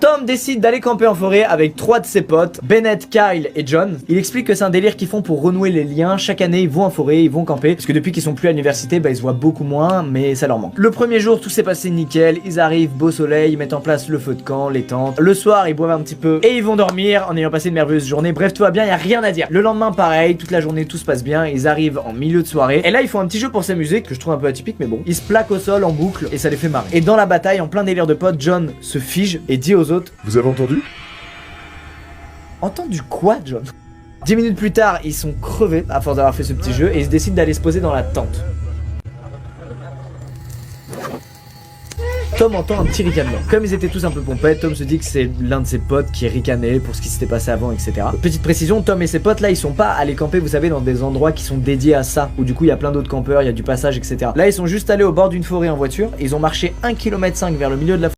Tom décide d'aller camper en forêt avec 3 de ses potes, Bennett, Kyle et John. Il explique que c'est un délire qu'ils font pour renouer les liens. Chaque année, ils vont en forêt, ils vont camper. Parce que depuis qu'ils sont plus à l'université, ils se voient beaucoup moins, mais ça leur manque. Le premier jour, tout s'est passé nickel. Ils arrivent, beau soleil, ils mettent en place le feu de camp, les tentes. Le soir, ils boivent un petit peu et ils vont dormir en ayant passé une merveilleuse journée. Bref, tout va bien, y a rien à dire. Le lendemain, pareil, toute la journée, tout se passe bien. Ils arrivent en milieu de soirée. Et là, ils font un petit jeu pour s'amuser, que je trouve un peu atypique, mais bon. Ils se plaquent au sol en boucle et ça les fait marrer. Et dans la bataille, en plein délire de potes, John se fige et dit aux autres: Vous avez entendu? Entendu quoi, John? 10 minutes plus tard, ils sont crevés à force d'avoir fait ce petit jeu et ils décident d'aller se poser dans la tente. Tom entend un petit ricanement. Comme ils étaient tous un peu pompettes, Tom se dit que c'est l'un de ses potes qui ricanait pour ce qui s'était passé avant, etc. Petite précision, Tom et ses potes là, ils sont pas allés camper, vous savez, dans des endroits qui sont dédiés à ça, où du coup il y a plein d'autres campeurs, il y a du passage, etc. Là, ils sont juste allés au bord d'une forêt en voiture, ils ont marché 1,5 km vers le milieu de la forêt.